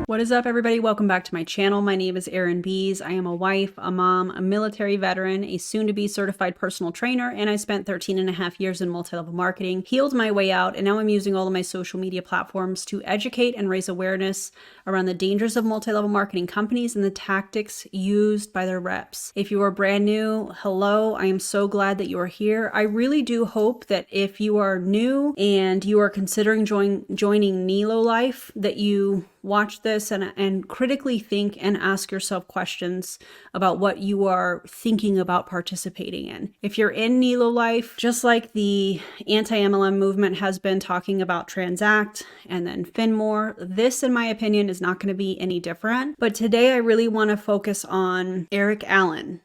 What is up, everybody? Welcome back to my channel. My name is Erin Bees. I am a wife, a mom, a military veteran, a soon-to-be certified personal trainer, and I spent 13 and a half years in multi-level marketing, healed my way out, and now I'm using all of my social media platforms to educate and raise awareness around the dangers of multi-level marketing companies and the tactics used by their reps. If you are brand new, hello, I am so glad that you are here. I really do hope that if you are new and you are considering joining Nilo Life, that you watch this and critically think and ask yourself questions about what you are thinking about participating in. If you're in Nilo Life, just like the Antimlm Movement has been talking about Tranzact and then Finmore, this, in my opinion, is not going to be any different. But today I really want to focus on Eric Allen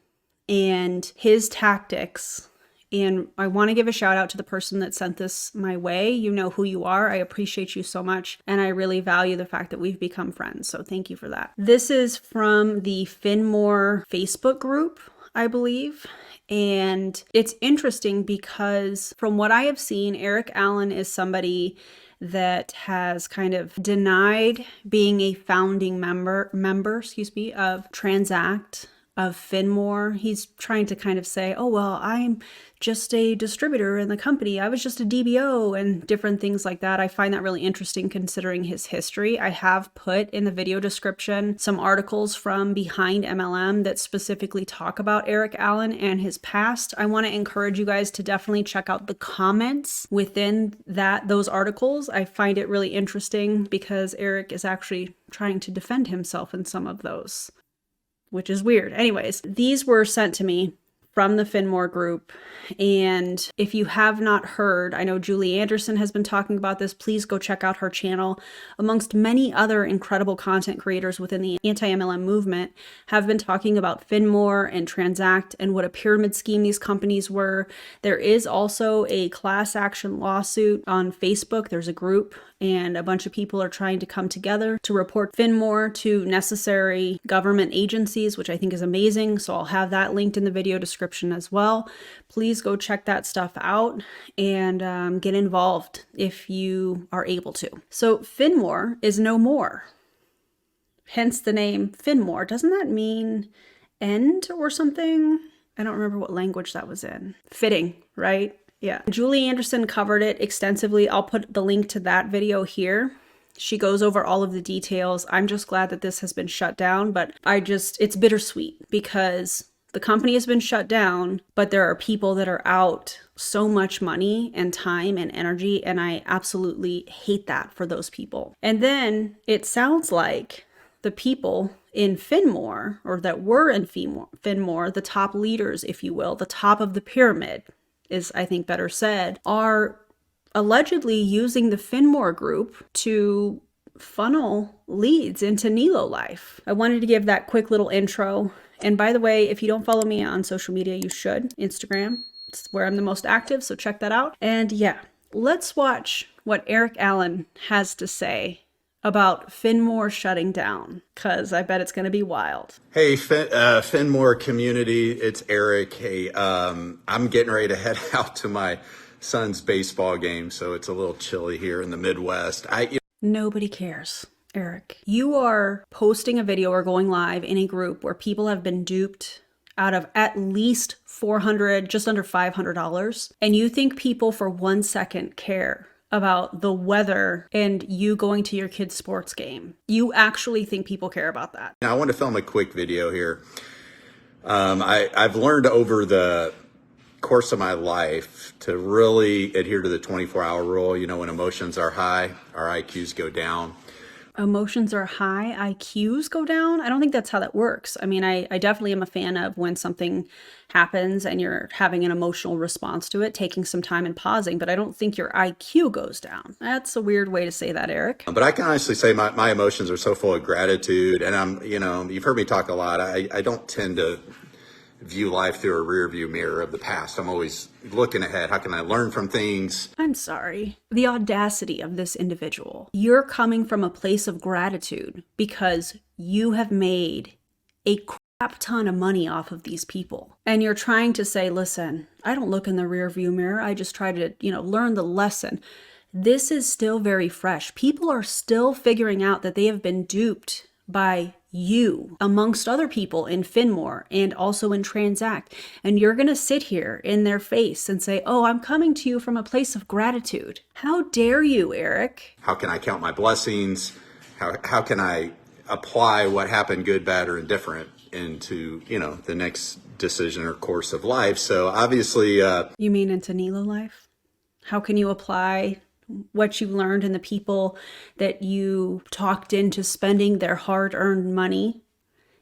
and his tactics. And I want to give a shout out to the person that sent this my way. You know who you are. I appreciate you so much. And I really value the fact that we've become friends. So thank you for that. This is from the Finmore Facebook group, I believe. And it's interesting because from what I have seen, Eric Allen is somebody that has kind of denied being a founding member, of Tranzact, of Finmore. He's trying to kind of say, oh, well, I'm just a distributor in the company. I was just a DBO and different things like that. I find that really interesting considering his history. I have put in the video description some articles from behind MLM that specifically talk about Eric Allen and his past. I want to encourage you guys to definitely check out the comments within those articles. I find it really interesting because Eric is actually trying to defend himself in some of those, which is weird. Anyways, these were sent to me from the Finmore group. And if you have not heard, I know Julie Anderson has been talking about this. Please go check out her channel. Amongst many other incredible content creators within the anti-MLM movement have been talking about Finmore and Tranzact and what a pyramid scheme these companies were. There is also a class action lawsuit on Facebook. There's a group and a bunch of people are trying to come together to report Finmore to necessary government agencies, which I think is amazing. So I'll have that linked in the video description as well. Please go check that stuff out and get involved if you are able to. So Finmore is no more. Hence the name Finmore. Doesn't that mean end or something? I don't remember what language that was in. Fitting, right? Yeah. Julie Anderson covered it extensively. I'll put the link to that video here. She goes over all of the details. I'm just glad that this has been shut down, but it's bittersweet because the company has been shut down, but there are people that are out so much money and time and energy, and I absolutely hate that for those people. And then it sounds like the people in Finmore, or that were in Finmore, the top leaders, if you will, the top of the pyramid, is I think better said, are allegedly using the Finmore group to funnel leads into Nilo Life. I wanted to give that quick little intro. And by the way, if you don't follow me on social media, you should. Instagram, it's where I'm the most active, so check that out. And yeah, let's watch what Eric Allen has to say about Finmore shutting down, because I bet it's going to be wild. Hey, Finmore community, it's Eric. Hey, I'm getting ready to head out to my son's baseball game, so it's a little chilly here in the Midwest. Nobody cares, Eric. You are posting a video or going live in a group where people have been duped out of at least $400, just under $500, and you think people for 1 second care about the weather and you going to your kid's sports game. You actually think people care about that. Now, I want to film a quick video here. I've learned over the course of my life to really adhere to the 24-hour rule. You know, when emotions are high, our IQs go down. Emotions are high, IQs go down? I don't think that's how that works. I mean, I definitely am a fan of when something happens and you're having an emotional response to it, taking some time and pausing, but I don't think your IQ goes down. That's a weird way to say that, Eric. But I can honestly say my emotions are so full of gratitude, and you've heard me talk a lot. I don't tend to view life through a rear view mirror of the past. I'm always looking ahead. How can I learn from things? I'm sorry. The audacity of this individual. You're coming from a place of gratitude because you have made a crap ton of money off of these people. And you're trying to say, listen, I don't look in the rear view mirror. I just try to, learn the lesson. This is still very fresh. People are still figuring out that they have been duped by you, amongst other people in Finmore and also in Tranzact. And you're going to sit here in their face and say, oh, I'm coming to you from a place of gratitude. How dare you, Eric? How can I count my blessings? How can I apply what happened, good, bad, or indifferent, into, the next decision or course of life? So obviously, You mean into Nilo life? How can you apply what you learned and the people that you talked into spending their hard-earned money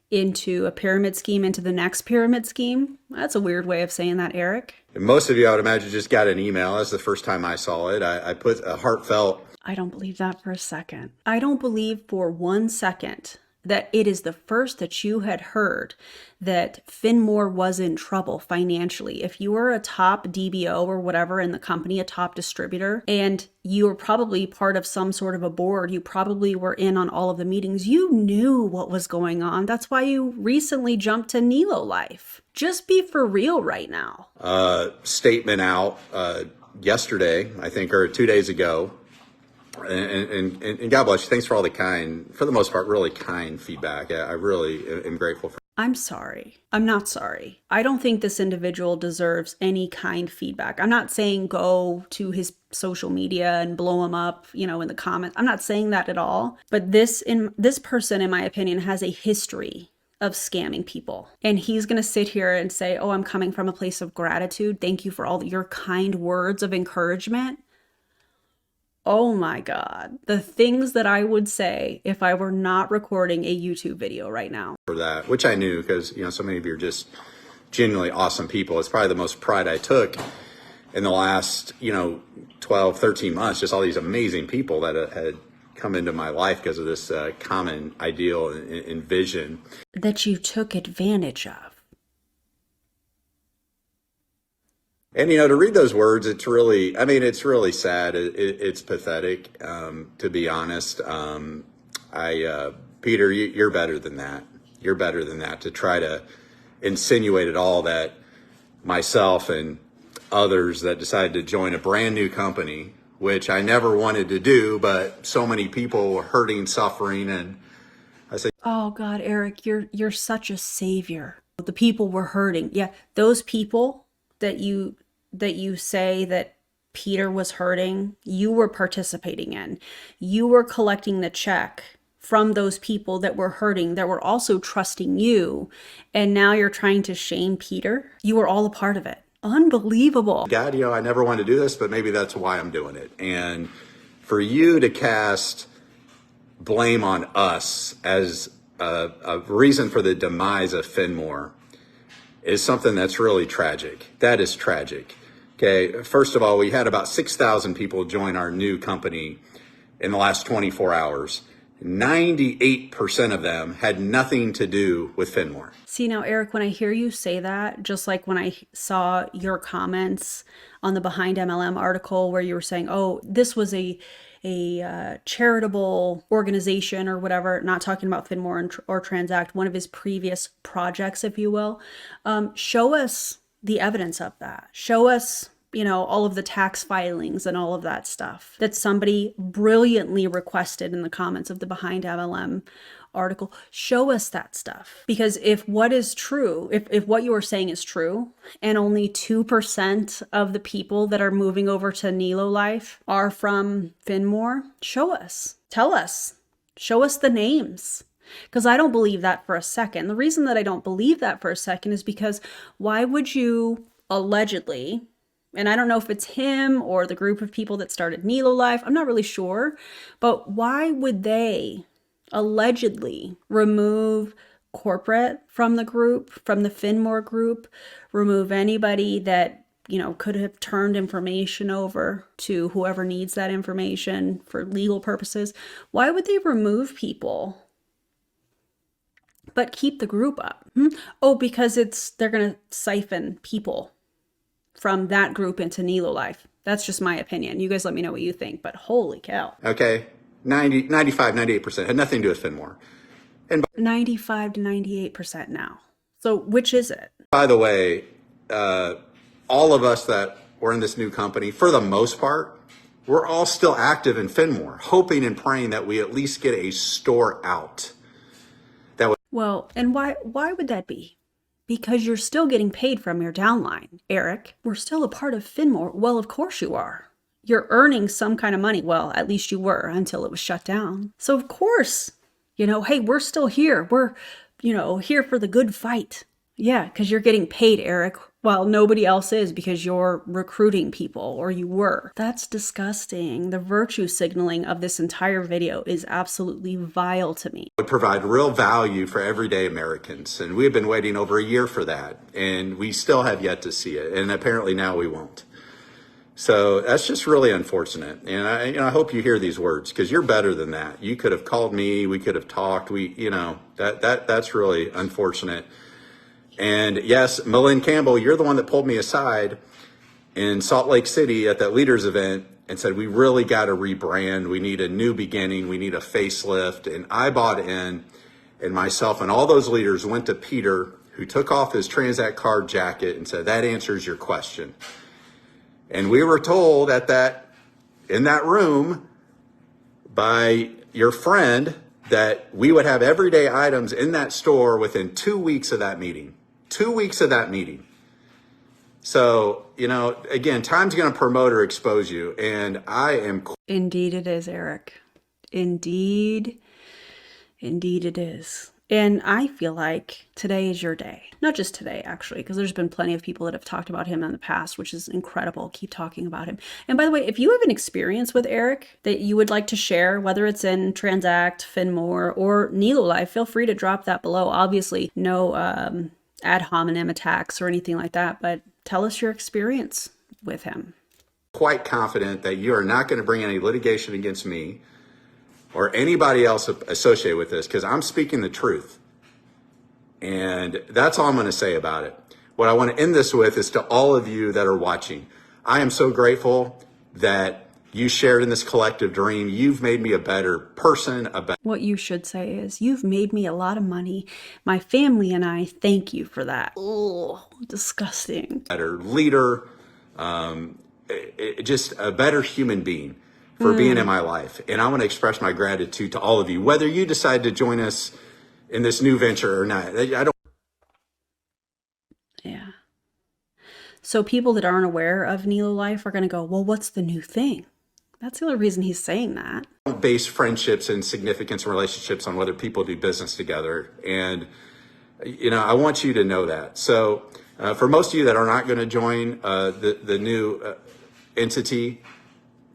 into a pyramid scheme, into the next pyramid scheme? That's a weird way of saying that, Eric. most of you, I would imagine, just got an email. That's the first time I saw it. I put a heartfelt. I don't believe that for a second. I don't believe for 1 second that it is the first that you had heard that Finmore was in trouble financially. If you were a top DBO or whatever in the company, a top distributor, and you were probably part of some sort of a board, you probably were in on all of the meetings, you knew what was going on. That's why you recently jumped to Nilo life. Just be for real right now. Statement out yesterday, I think, or 2 days ago. And God bless you. Thanks for all the for the most part, really kind feedback. I really am grateful for. I'm sorry. I'm not sorry. I don't think this individual deserves any kind feedback. I'm not saying go to his social media and blow him up, in the comments. I'm not saying that at all. But this person, in my opinion, has a history of scamming people. And he's going to sit here and say, oh, I'm coming from a place of gratitude. Thank you for all your kind words of encouragement. Oh my God, the things that I would say if I were not recording a YouTube video right now. For that, which I knew, because, so many of you are just genuinely awesome people. It's probably the most pride I took in the last, 12, 13 months, just all these amazing people that had come into my life because of this common ideal and vision. That you took advantage of. And, to read those words, it's really sad. It's pathetic, to be honest. Peter, you're better than that. You're better than that, to try to insinuate at all that myself and others that decided to join a brand new company, which I never wanted to do, but so many people were hurting, suffering. And I say, oh God, Eric, you're such a savior. The people were hurting. Yeah, those people that you say that Peter was hurting, you were participating in. You were collecting the check from those people that were hurting, that were also trusting you. And now you're trying to shame Peter. You were all a part of it. Unbelievable. God, I never wanted to do this, but maybe that's why I'm doing it. And for you to cast blame on us as a reason for the demise of Finmore is something that's really tragic. That is tragic. Okay, first of all, we had about 6,000 people join our new company in the last 24 hours. 98% of them had nothing to do with Finmore. See, now, Eric, when I hear you say that, just like when I saw your comments on the Behind MLM article where you were saying, oh, this was a charitable organization or whatever, not talking about Finmore or Tranzact, one of his previous projects, if you will, show us the evidence of that. Show us, all of the tax filings and all of that stuff that somebody brilliantly requested in the comments of the Behind MLM article. Show us that stuff. Because if what is true, if what you are saying is true, and only 2% of the people that are moving over to Nilo life are from Finmore, show us. Tell us. Show us the names. Because I don't believe that for a second. The reason that I don't believe that for a second is because why would you allegedly, and I don't know if it's him or the group of people that started Nilo life, I'm not really sure, but why would they allegedly remove corporate from the group, from the Finmore group, remove anybody that, could have turned information over to whoever needs that information for legal purposes? Why would they remove people but keep the group up? Oh, because they're going to siphon people from that group into Nilo life. That's just my opinion. You guys let me know what you think, but holy cow. Okay, 95, 98% had nothing to do with Finmore. And 95 to 98% now. So which is it? by the way, all of us that were in this new company, for the most part, we're all still active in Finmore, hoping and praying that we at least get a store out. Well, and why would that be? Because you're still getting paid from your downline, Eric. We're still a part of Finmore. Well, of course you are. You're earning some kind of money. Well, at least you were until it was shut down. So of course, hey, we're still here. We're, here for the good fight. Yeah, because you're getting paid, Eric, while nobody else is because you're recruiting people, or you were. That's disgusting. The virtue signaling of this entire video is absolutely vile to me. Would provide real value for everyday Americans. And we've been waiting over a year for that. And we still have yet to see it. And apparently now we won't. So that's just really unfortunate. And I hope you hear these words, because you're better than that. You could have called me. We could have talked. That's really unfortunate. And yes, Malin Campbell, you're the one that pulled me aside in Salt Lake City at that leaders event and said, we really got to rebrand. We need a new beginning. We need a facelift. And I bought in, and myself and all those leaders went to Peter, who took off his Tranzact card jacket and said, that answers your question. And we were told in that room by your friend that we would have everyday items in that store within 2 weeks of that meeting. 2 weeks of that meeting. So, again, time's going to promote or expose you. And I am. Indeed it is, Eric. Indeed it is. And I feel like today is your day. Not just today, actually, because there's been plenty of people that have talked about him in the past, which is incredible. Keep talking about him. And by the way, if you have an experience with Eric that you would like to share, whether it's in Tranzact, Finmore, or Nilo Life, feel free to drop that below. Obviously, no ad hominem attacks or anything like that, but tell us your experience with him. Quite confident that you are not going to bring any litigation against me or anybody else associated with this, because I'm speaking the truth. And that's all I'm going to say about it. What I want to end this with is to all of you that are watching. I am so grateful that you shared in this collective dream. You've made me a better person. What you should say is, you've made me a lot of money. My family and I thank you for that. Oh, disgusting. Better leader, just a better human being for being in my life. And I want to express my gratitude to all of you, whether you decide to join us in this new venture or not. Yeah. So people that aren't aware of Nilo Life are going to go, well, what's the new thing? That's the only reason he's saying that. Don't base friendships and significance and relationships on whether people do business together. And, I want you to know that. So for most of you that are not going to join the new entity,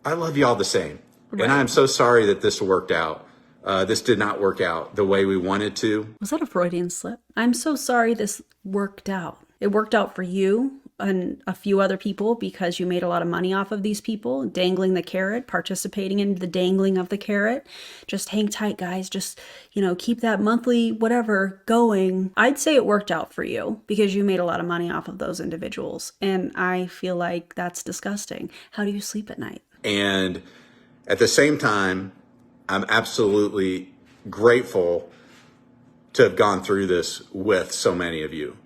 I love you all the same. Right. And I'm so sorry that this worked out. This did not work out the way we wanted to. Was that a Freudian slip? I'm so sorry this worked out. It worked out for you and a few other people because you made a lot of money off of these people, dangling the carrot, participating in the dangling of the carrot. Just hang tight, guys. Just, keep that monthly whatever going. I'd say it worked out for you because you made a lot of money off of those individuals. And I feel like that's disgusting. How do you sleep at night? And at the same time, I'm absolutely grateful to have gone through this with so many of you.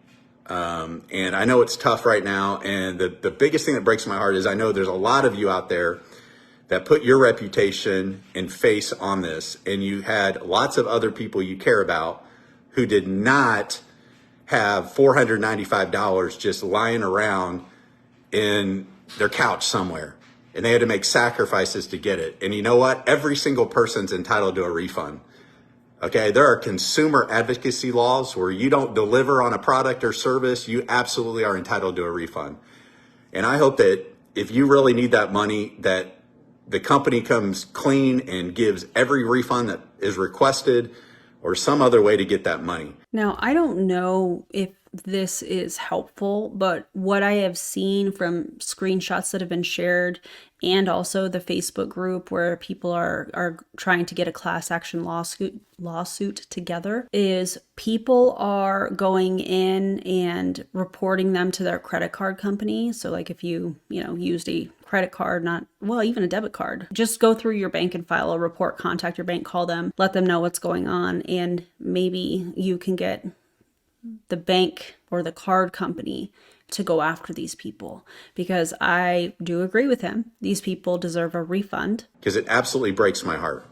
And I know it's tough right now. And the biggest thing that breaks my heart is I know there's a lot of you out there that put your reputation and face on this. And you had lots of other people you care about who did not have $495 just lying around in their couch somewhere. And they had to make sacrifices to get it. And you know what? Every single person's entitled to a refund. Okay, there are consumer advocacy laws where you don't deliver on a product or service, you absolutely are entitled to a refund. And I hope that if you really need that money, that the company comes clean and gives every refund that is requested or some other way to get that money. Now, I don't know if this is helpful, but what I have seen from screenshots that have been shared and also the Facebook group where people are trying to get a class action lawsuit together is people are going in and reporting them to their credit card company. So like if you used a credit card, even a debit card, just go through your bank and file a report, contact your bank, call them, let them know what's going on, and maybe you can get the bank or the card company to go after these people, because I do agree with him. These people deserve a refund. Because it absolutely breaks my heart.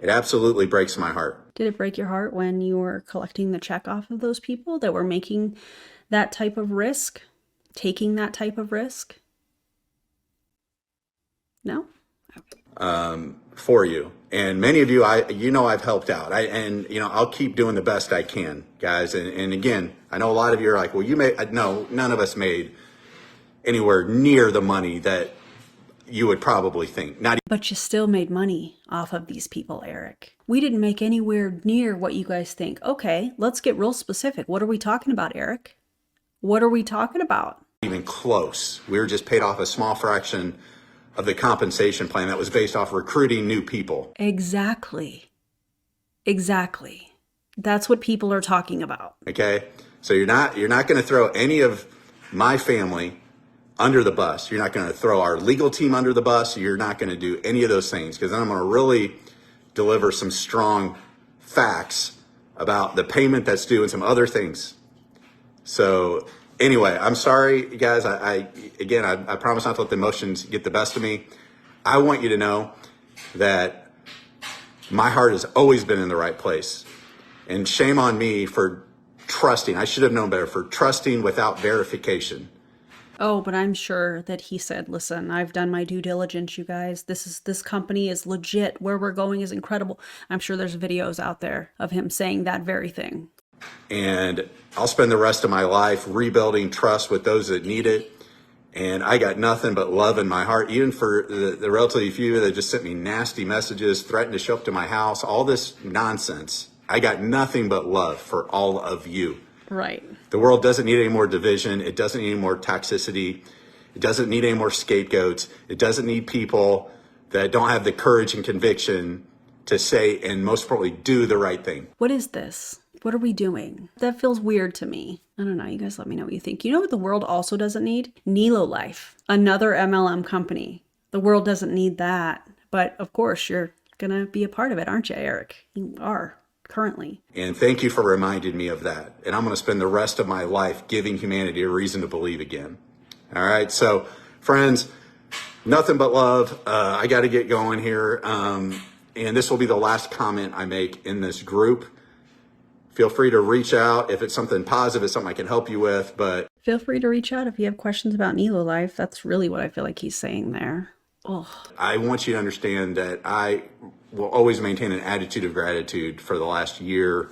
It absolutely breaks my heart. Did it break your heart when you were collecting the check off of those people that were making that type of risk, taking that type of risk? No? Okay. For you. And many of you, I've helped out. I'll keep doing the best I can, guys. And again, I know a lot of you are like, well, no, none of us made anywhere near the money that you would probably think. But you still made money off of these people, Eric. We didn't make anywhere near what you guys think. Okay, let's get real specific. What are we talking about, Eric? What are we talking about? Even close. We were just paid off a small fraction of the compensation plan that was based off recruiting new people. Exactly. That's what people are talking about. Okay? So you're not going to throw any of my family under the bus. You're not going to throw our legal team under the bus. You're not going to do any of those things, because then I'm going to really deliver some strong facts about the payment that's due and some other things. So anyway, I'm sorry, guys. I promise not to let the emotions get the best of me. I want you to know that my heart has always been in the right place. And shame on me for trusting. I should have known better, for trusting without verification. Oh, but I'm sure that he said, listen, I've done my due diligence, you guys. This company is legit. Where we're going is incredible. I'm sure there's videos out there of him saying that very thing. And I'll spend the rest of my life rebuilding trust with those that need it. And I got nothing but love in my heart, even for the relatively few that just sent me nasty messages, threatened to show up to my house, all this nonsense. I got nothing but love for all of you. Right. The world doesn't need any more division. It doesn't need any more toxicity. It doesn't need any more scapegoats. It doesn't need people that don't have the courage and conviction to say, and most importantly, do the right thing. What is this? What are we doing? That feels weird to me. I don't know. You guys let me know what you think. You know what the world also doesn't need? Nilo Life, another MLM company. The world doesn't need that. But of course, you're going to be a part of it, aren't you, Eric? You are. Currently. And thank you for reminding me of that. And I'm going to spend the rest of my life giving humanity a reason to believe again. All right. So friends, nothing but love. I got to get going here. And this will be the last comment I make in this group. Feel free to reach out if it's something positive, it's something I can help you with, but feel free to reach out if you have questions about Nilo Life. That's really what I feel like he's saying there. Oh. I want you to understand that I will always maintain an attitude of gratitude for the last year,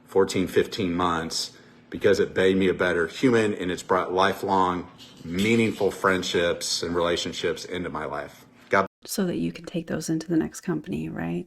14, 15 months, because it made me a better human and it's brought lifelong, meaningful friendships and relationships into my life. God so that you can take those into the next company, right?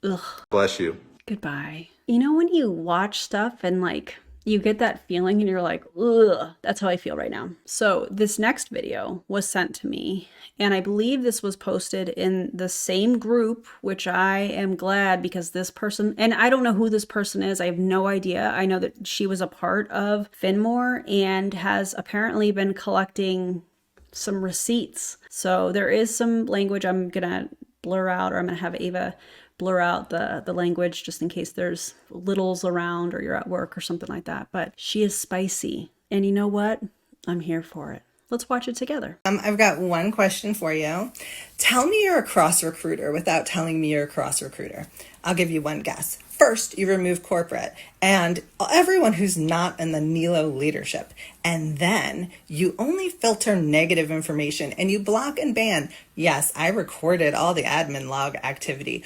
Ugh. Bless you. Goodbye. You know when you watch stuff and like you get that feeling and you're like, ugh, that's how I feel right now. So this next video was sent to me, and I believe this was posted in the same group, which I am glad, because this person, and I don't know who this person is. I have no idea. I know that she was a part of Finmore and has apparently been collecting some receipts. So there is some language I'm going to blur out, or I'm going to have Ava blur out the language just in case there's littles around or you're at work or something like that. But she is spicy. And you know what? I'm here for it. Let's watch it together. I've got one question for you. Tell me you're a cross recruiter without telling me you're a cross recruiter. I'll give you one guess. First, you remove corporate and everyone who's not in the Nilo leadership. And then you only filter negative information and you block and ban. Yes, I recorded all the admin log activity.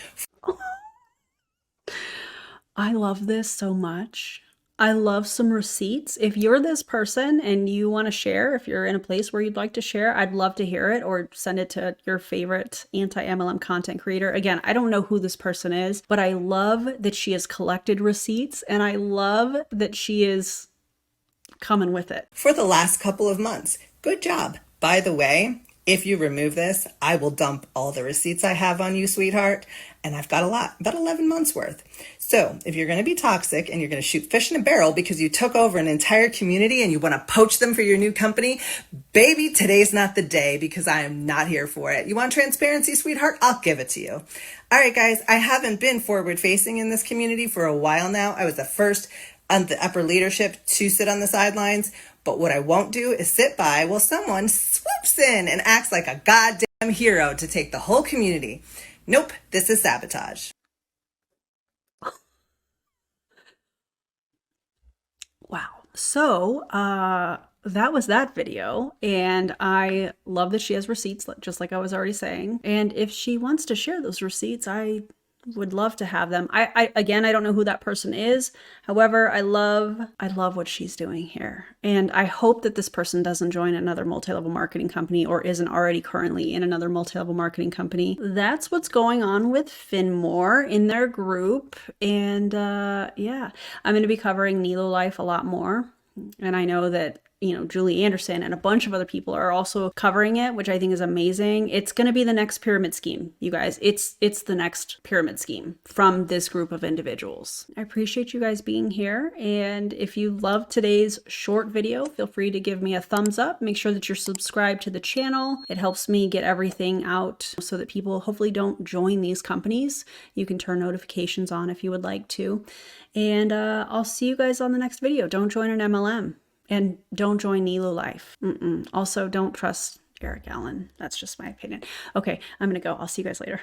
I love this so much. I love some receipts. If you're this person and you want to share, if you're in a place where you'd like to share, I'd love to hear it, or send it to your favorite anti-MLM content creator. Again, I don't know who this person is, but I love that she has collected receipts, and I love that she is coming with it. For the last couple of months. Good job. By the way, if you remove this, I will dump all the receipts I have on you, sweetheart. And I've got a lot, about 11 months worth. So if you're going to be toxic and you're going to shoot fish in a barrel because you took over an entire community and you want to poach them for your new company, baby, today's not the day, because I am not here for it. You want transparency, sweetheart? I'll give it to you. All right, guys, I haven't been forward facing in this community for a while now. I was the first on the upper leadership to sit on the sidelines. But what I won't do is sit by while someone swoops in and acts like a goddamn hero to take the whole community. Nope, this is sabotage. Wow. So, that was that video, and I love that she has receipts, just like I was already saying. And if she wants to share those receipts, I would love to have them. Again, I don't know who that person is. However, I love what she's doing here. And I hope that this person doesn't join another multi-level marketing company or isn't already currently in another multi-level marketing company. That's what's going on with Finmore in their group. And yeah, I'm going to be covering Nilo Life a lot more. And I know that, you know, Julie Anderson and a bunch of other people are also covering it, which I think is amazing. It's going to be the next pyramid scheme, you guys. It's the next pyramid scheme from this group of individuals. I appreciate you guys being here. And if you loved today's short video, feel free to give me a thumbs up. Make sure that you're subscribed to the channel. It helps me get everything out so that people hopefully don't join these companies. You can turn notifications on if you would like to. And I'll see you guys on the next video. Don't join an MLM. And don't join Nilo Life. Also, don't trust Eric Allen. That's just my opinion. Okay, I'm gonna go. I'll see you guys later.